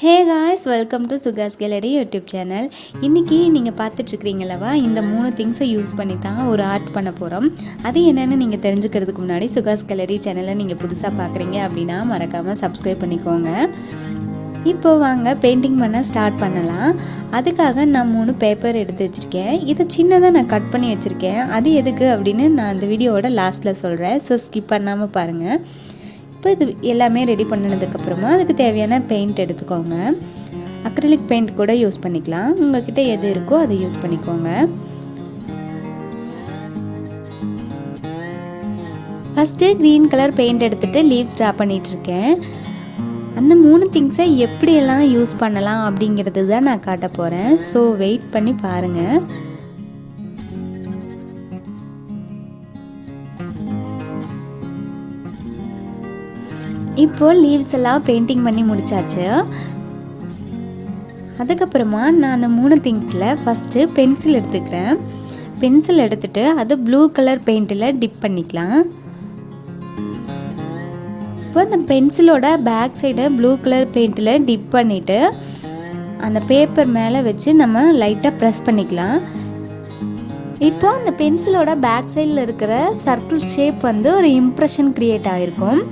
Hey guys, welcome to Sugas gallery YouTube channel. இன்றைக்கி நீங்கள் பார்த்துட்ருக்கிறீங்களவா, இந்த 3 திங்ஸை யூஸ் பண்ணி தான் ஒரு ஆர்ட் பண்ண போகிறோம். அது என்னென்னு நீங்கள் தெரிஞ்சுக்கிறதுக்கு முன்னாடி சுகாஸ் கேலரி சேனலை நீங்கள் புதுசாக பார்க்குறீங்க அப்படின்னா மறக்காமல் சப்ஸ்கிரைப் பண்ணிக்கோங்க. இப்போது வாங்க பெயிண்டிங் பண்ண ஸ்டார்ட் பண்ணலாம். அதுக்காக நான் 3 பேப்பர் எடுத்து வச்சுருக்கேன். இதை சின்னதாக நான் கட் பண்ணி வச்சுருக்கேன். அது எதுக்கு அப்படின்னு நான் அந்த வீடியோவோட லாஸ்ட்டில் சொல்கிறேன். ஸோ ஸ்கிப் பண்ணாமல் பாருங்கள். இப்போ இது எல்லாமே ரெடி பண்ணினதுக்கப்புறமா அதுக்கு தேவையான பெயிண்ட் எடுத்துக்கோங்க. அக்ரிலிக் பெயிண்ட் கூட யூஸ் பண்ணிக்கலாம். உங்கள்கிட்ட எது இருக்கோ அதை யூஸ் பண்ணிக்கோங்க. ஃபஸ்ட்டு க்ரீன் கலர் பெயிண்ட் எடுத்துகிட்டு லீவ்ஸ் ட்ரா பண்ணிகிட்ருக்கேன். அந்த 3 திங்ஸை எப்படியெல்லாம் யூஸ் பண்ணலாம் அப்படிங்கிறது தான் நான் காட்ட போகிறேன். ஸோ வெயிட் பண்ணி பாருங்கள். இப்போ லீவ்ஸ் எல்லாம் பெயிண்டிங் பண்ணி முடிச்சாச்சு. அதுக்கப்புறமா நான் அந்த 3 திங்ஸில் ஃபஸ்ட்டு பென்சில் எடுத்துக்கிறேன். பென்சில் எடுத்துகிட்டு அது ப்ளூ கலர் பெயிண்டில் டிப் பண்ணிக்கலாம். இப்போ அந்த பென்சிலோட பேக் சைடை ப்ளூ கலர் பெயிண்டில் டிப் பண்ணிவிட்டு அந்த பேப்பர் மேலே வச்சு நம்ம லைட்டாக ப்ரெஸ் பண்ணிக்கலாம். இப்போ அந்த பென்சிலோட பேக் சைடில் இருக்கிற சர்க்கிள் ஷேப் வந்து ஒரு இம்ப்ரெஷன் க்ரியேட் ஆகிருக்கும்.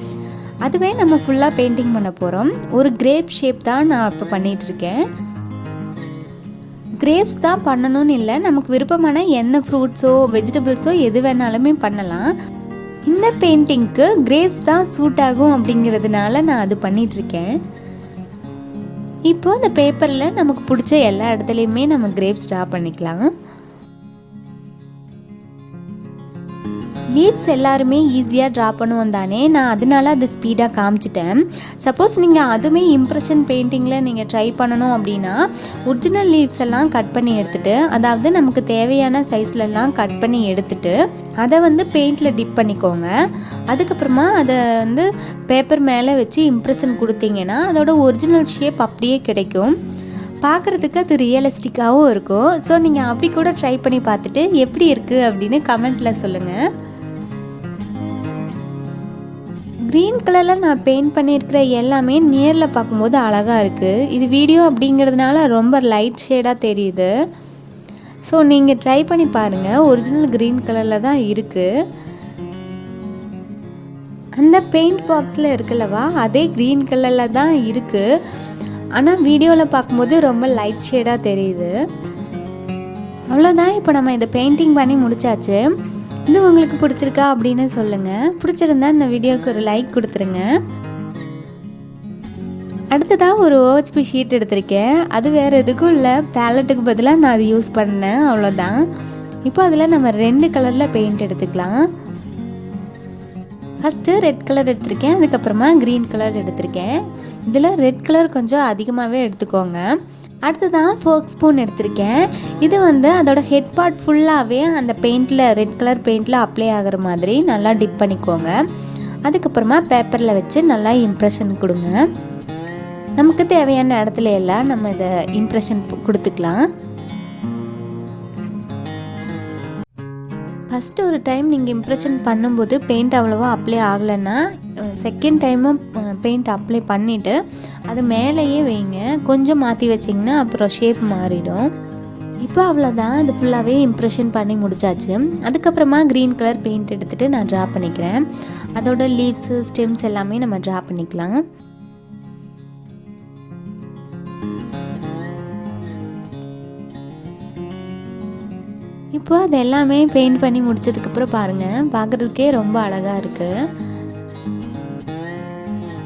அதுவே நம்ம ஃபுல்லாக பெயிண்டிங் பண்ண போகிறோம். ஒரு கிரேப் ஷேப் தான் நான் இப்போ பண்ணிகிட்ருக்கேன். கிரேப்ஸ் தான் பண்ணணும்னு இல்லை, நமக்கு விருப்பமான என்ன ஃப்ரூட்ஸோ வெஜிடபிள்ஸோ எது வேணாலுமே பண்ணலாம். இந்த பெயிண்டிங்க்கு கிரேப்ஸ் தான் சூட் ஆகும் அப்படிங்கிறதுனால நான் அது பண்ணிகிட்ருக்கேன். இப்போ அந்த பேப்பரில் நமக்கு பிடிச்ச எல்லா இடத்துலையுமே நம்ம கிரேப்ஸ் ட்ரா பண்ணிக்கலாம். லீவ்ஸ் எல்லாருமே ஈஸியாக ட்ரா பண்ணுவோம் தானே, நான் அதனால அது ஸ்பீடாக காமிச்சிட்டேன். சப்போஸ் நீங்கள் அதுவுமே இம்ப்ரெஷன் பெயிண்டிங்கில் நீங்கள் ட்ரை பண்ணணும் அப்படின்னா ஒரிஜினல் லீவ்ஸ் எல்லாம் கட் பண்ணி எடுத்துகிட்டு, அதாவது நமக்கு தேவையான சைஸ்லலாம் கட் பண்ணி எடுத்துகிட்டு அதை வந்து பெயிண்டில் டிப் பண்ணிக்கோங்க. அதுக்கப்புறமா அதை வந்து பேப்பர் மேலே வச்சு இம்ப்ரெஷன் கொடுத்தீங்கன்னா அதோட ஒரிஜினல் ஷேப் அப்படியே கிடைக்கும். பார்க்குறதுக்கு அது ரியலிஸ்டிக்காகவும் இருக்கும். ஸோ நீங்கள் அப்படி கூட ட்ரை பண்ணி பார்த்துட்டு எப்படி இருக்குது அப்படின்னு கமெண்ட்டில் சொல்லுங்கள். க்ரீன் கலரில் நான் பெயிண்ட் பண்ணியிருக்கிற எல்லாமே நேரில் பார்க்கும்போது அழகாக இருக்குது. இது வீடியோ அப்படிங்கிறதுனால ரொம்ப லைட் ஷேடாக தெரியுது. ஸோ நீங்கள் ட்ரை பண்ணி பாருங்கள். ஒரிஜினல் க்ரீன் கலரில் தான் இருக்குது. அந்த பெயிண்ட் பாக்ஸில் இருக்குல்லவா, அதே க்ரீன் கலரில் தான் இருக்குது. ஆனால் வீடியோவில் பார்க்கும்போது ரொம்ப லைட் ஷேடாக தெரியுது. அவ்வளோதான். இப்போ நம்ம இதை பெயிண்டிங் பண்ணி முடிச்சாச்சு. இது உங்களுக்கு பிடிச்சிருக்கா அப்படின்னு சொல்லுங்கள். பிடிச்சிருந்தா இந்த வீடியோவுக்கு ஒரு லைக் கொடுத்துருங்க. அடுத்ததாக ஒரு OHP ஷீட் எடுத்திருக்கேன். அது வேறு எதுக்கும் இல்லை, பேலட்டுக்கு பதிலாக நான் அது யூஸ் பண்ணேன். அவ்வளோதான். இப்போ அதில் நம்ம 2 கலரில் பெயிண்ட் எடுத்துக்கலாம். ஃபஸ்ட்டு ரெட் கலர் எடுத்திருக்கேன், அதுக்கப்புறமா க்ரீன் கலர் எடுத்திருக்கேன். இதில் ரெட் கலர் கொஞ்சம் அதிகமாகவே எடுத்துக்கோங்க. அடுத்ததான் ஃபோர்க் ஸ்பூன் எடுத்திருக்கேன். இது வந்து அதோட ஹெட் பார்ட் ஃபுல்லாகவே அந்த பெயிண்டில் ரெட் கலர் பெயிண்டில் அப்ளை ஆகிற மாதிரி நல்லா டிப் பண்ணிக்கோங்க. அதுக்கப்புறமா பேப்பரில் வச்சு நல்லா இம்ப்ரெஷன் கொடுங்க. நமக்கு தேவையான இடத்துல எல்லாம் நம்ம இதை இம்ப்ரெஷன் கொடுத்துக்கலாம். ஃபஸ்ட்டு ஒரு டைம் நீங்கள் இம்ப்ரெஷன் பண்ணும்போது பெயிண்ட் அவ்வளோவா அப்ளை ஆகலைன்னா செகண்ட் டைமும் பெயிண்ட் அப்ளை பண்ணிவிட்டு அது மேலேயே வைங்க. கொஞ்சம் மாற்றி வச்சிங்கன்னா அப்புறம் ஷேப் மாறிடும். இப்போ அவ்வளோதான். அது ஃபுல்லாகவே இம்ப்ரெஷன் பண்ணி முடிச்சாச்சு. அதுக்கப்புறமா க்ரீன் கலர் பெயிண்ட் எடுத்துகிட்டு நான் ட்ரா பண்ணிக்கிறேன். அதோட லீவ்ஸு ஸ்டெம்ஸ் எல்லாமே நம்ம ட்ரா பண்ணிக்கலாம். இப்போ அது எல்லாமே பெயிண்ட் பண்ணி முடிச்சதுக்கப்புறம் பாருங்கள், பார்க்குறதுக்கே ரொம்ப அழகாக இருக்குது.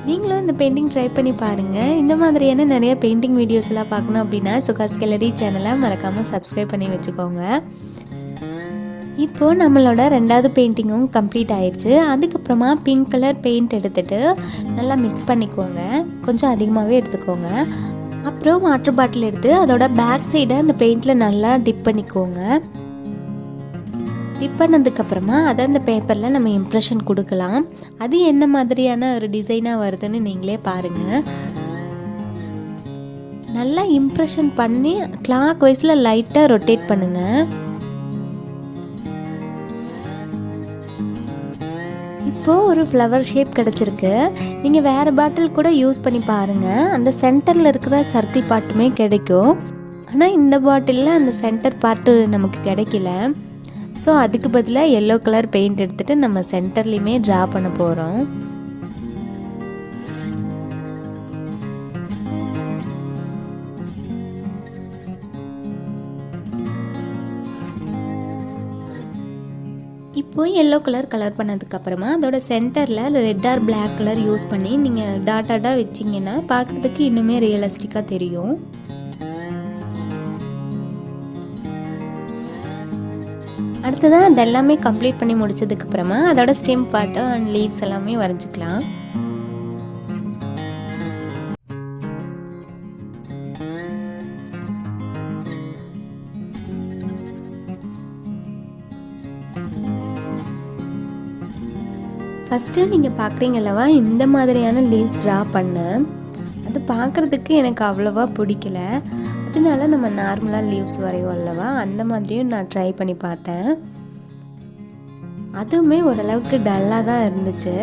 நீங்களும் இந்த பெயிண்டிங் ட்ரை பண்ணி பாருங்கள். இந்த மாதிரியான நிறைய பெயிண்டிங் வீடியோஸ் எல்லாம் பார்க்கணும் அப்படின்னா சுகாஸ் கேலரி சேனலை மறக்காமல் சப்ஸ்கிரைப் பண்ணி வச்சுக்கோங்க. இப்போது நம்மளோட 2வது பெயிண்டிங்கும் கம்ப்ளீட் ஆயிடுச்சு. அதுக்கப்புறமா பிங்க் கலர் பெயிண்ட் எடுத்துகிட்டு நல்லா மிக்ஸ் பண்ணிக்கோங்க. கொஞ்சம் அதிகமாகவே எடுத்துக்கோங்க. அப்புறம் வாட்டர் பாட்டில் எடுத்து அதோட பேக் சைடை அந்த பெயிண்டில் நல்லா டிப் பண்ணிக்கோங்க. டிப் பண்ணதுக்கப்புறமா அதை அந்த பேப்பரில் நம்ம இம்ப்ரெஷன் கொடுக்கலாம். அது என்ன மாதிரியான ஒரு டிசைனாக வருதுன்னு நீங்களே பாருங்கள். நல்லா இம்ப்ரெஷன் பண்ணி கிளாக் வைஸில் லைட்டாக ரொட்டேட் பண்ணுங்கள். இப்போ இப்போது ஒரு ஃப்ளவர் ஷேப் கிடச்சிருக்கு. நீங்கள் வேறு பாட்டில் கூட யூஸ் பண்ணி பாருங்கள், அந்த சென்டரில் இருக்கிற சர்க்கிள் பார்ட்டுமே கிடைக்கும். ஆனால் இந்த பாட்டிலில் அந்த சென்டர் பார்ட்டு நமக்கு கிடைக்கல. ஸோ அதுக்கு பதிலாக எல்லோ கலர் பெயிண்ட் எடுத்துகிட்டு நம்ம சென்டர்லேயுமே ட்ரா பண்ண போகிறோம். இப்போ எல்லோ கலர் பண்ணதுக்கப்புறமா அதோட சென்டரில் red or black colour use பண்ணி நீங்கள் டாட்டாக வச்சிங்கன்னா பார்க்குறதுக்கு இன்னுமே ரியலிஸ்டிக்காக தெரியும். அடுத்ததான் அதெல்லாமே கம்ப்ளீட் பண்ணி முடிச்சதுக்கப்புறமா அதோட ஸ்டெம் பார்ட்டு அண்ட் லீவ்ஸ் எல்லாமே வரைஞ்சிக்கலாம். ஃபஸ்ட்டு நீங்கள் பார்க்குறீங்களவா இந்த மாதிரியான லீவ்ஸ் ட்ரா பண்ணேன். அது பார்க்குறதுக்கு எனக்கு அவ்வளோவா பிடிக்கல. அதனால நம்ம நார்மலாக லீவ்ஸ் வரையும் அல்லவா, அந்த மாதிரியும் நான் ட்ரை பண்ணி பார்த்தேன். அதுவுமே ஓரளவுக்கு டல்லாக தான் இருந்துச்சு.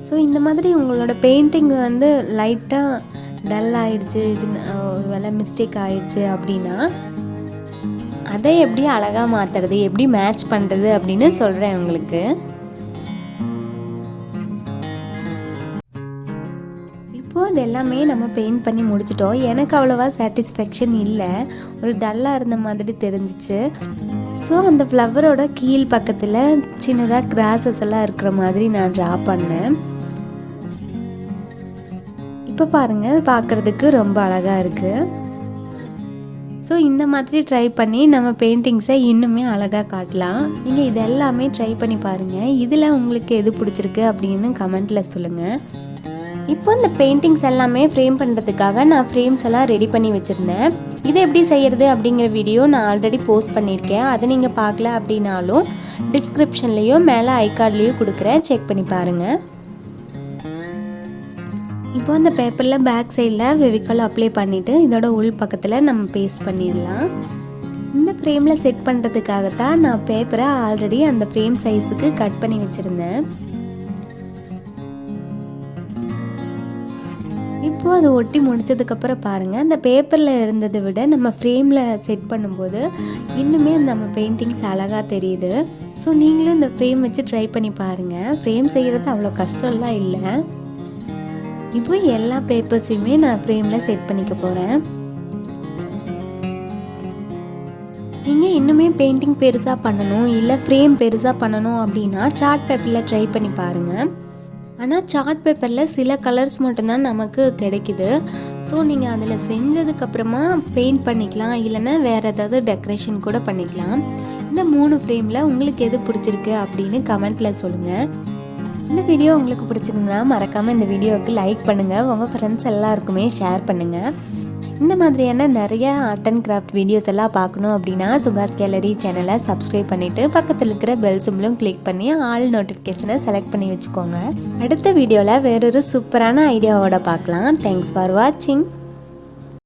ஸோ இந்த மாதிரி உங்களோட பெயிண்டிங் வந்து லைட்டாக டல் ஆகிடுச்சு, இது ஒரு வேளை மிஸ்டேக் ஆகிடுச்சு அப்படின்னா அதை எப்படி அழகாக மாற்றுறது, எப்படி மேட்ச் பண்ணுறது அப்படின்னு சொல்கிறேன் உங்களுக்கு. இப்போது அது எல்லாமே நம்ம பெயிண்ட் பண்ணி முடிச்சிட்டோம். எனக்கு அவ்வளோவா சாட்டிஸ்ஃபேக்ஷன் இல்லை, ஒரு டல்லாக இருந்த மாதிரி தெரிஞ்சிச்சு. ஸோ அந்த ஃப்ளவரோட கீழ் பக்கத்தில் சின்னதாக கிராஸஸ் எல்லாம் இருக்கிற மாதிரி நான் ட்ரா பண்ணேன். இப்போ பாருங்கள், பார்க்குறதுக்கு ரொம்ப அழகாக இருக்குது. ஸோ இந்த மாதிரி ட்ரை பண்ணி நம்ம பெயிண்டிங்ஸை இன்னுமே அழகாக காட்டலாம். நீங்கள் இது எல்லாமே ட்ரை பண்ணி பாருங்கள். இதில் உங்களுக்கு எது பிடிச்சிருக்கு அப்படின்னு கமெண்ட்டில் சொல்லுங்கள். இப்போ இந்த பெயிண்டிங்ஸ் எல்லாமே ஃப்ரேம் பண்ணுறதுக்காக நான் ஃப்ரேம்ஸ் எல்லாம் ரெடி பண்ணி வச்சுருந்தேன். இதை எப்படி செய்கிறது அப்படிங்கிற வீடியோ நான் ஆல்ரெடி போஸ்ட் பண்ணியிருக்கேன். அதை நீங்கள் பார்க்கல அப்படின்னாலும் டிஸ்கிரிப்ஷன்லேயோ மேலே ஐகார்ட்லேயும் கொடுக்குறேன், செக் பண்ணி பாருங்கள். இப்போ அந்த பேப்பரில் பேக் சைடில் ஃபெவிகால் அப்ளை பண்ணிவிட்டு இதோட உள் பக்கத்தில் நம்ம பேஸ்ட் பண்ணிடலாம். இந்த ஃப்ரேமில் செட் பண்ணுறதுக்காகத்தான் நான் பேப்பரை ஆல்ரெடி அந்த ஃப்ரேம் சைஸுக்கு கட் பண்ணி வச்சுருந்தேன். இப்போது அது ஒட்டி முடிச்சதுக்கப்புறம் பாருங்கள், அந்த பேப்பரில் இருந்ததை விட நம்ம ஃப்ரேமில் செட் பண்ணும்போது இன்னுமே நம்ம பெயிண்டிங்ஸ் அழகாக தெரியுது. ஸோ நீங்களும் இந்த ஃப்ரேம் வச்சு ட்ரை பண்ணி பாருங்கள். ஃப்ரேம் செய்கிறது அவ்வளோ கஷ்டம்லாம் இல்லை. இப்போ எல்லா பேப்பர்ஸையுமே நான் ஃப்ரேமில் செட் பண்ணிக்க போகிறேன். நீங்கள் இன்னுமே பெயிண்டிங் பெருசாக பண்ணணும், இல்லை ஃப்ரேம் பெருசாக பண்ணணும் அப்படின்னா சார்ட் பேப்பரில் ட்ரை பண்ணி பாருங்கள். ஆனால் சார்ட் பேப்பரில் சில கலர்ஸ் மட்டும்தான் நமக்கு கிடைக்குது. ஸோ நீங்கள் அதில் செஞ்சதுக்கப்புறமா பெயிண்ட் பண்ணிக்கலாம், இல்லைன்னா வேறு ஏதாவது டெக்கரேஷன் கூட பண்ணிக்கலாம். இந்த 3 ஃப்ரேமில் உங்களுக்கு எது பிடிச்சிருக்கு அப்படின்னு கமெண்ட்டில் சொல்லுங்கள். இந்த வீடியோ உங்களுக்கு பிடிச்சிருந்தா மறக்காமல் இந்த வீடியோவுக்கு லைக் பண்ணுங்கள், உங்கள் ஃப்ரெண்ட்ஸ் எல்லாருக்குமே ஷேர் பண்ணுங்கள். இந்த மாதிரியான நிறைய ஆர்ட் அண்ட் கிராஃப்ட் வீடியோஸ் எல்லாம் பார்க்கணும் அப்படின்னா சுகாஸ் கேலரி சேனலை சப்ஸ்கிரைப் பண்ணிவிட்டு பக்கத்தில் இருக்கிற பெல் சிம்பிளும் கிளிக் பண்ணி ஆல் நோட்டிஃபிகேஷனை செலக்ட் பண்ணி வச்சுக்கோங்க. அடுத்த வீடியோவில் வேறொரு சூப்பரான ஐடியாவோட பார்க்கலாம். தேங்க்ஸ் ஃபார் வாட்சிங்.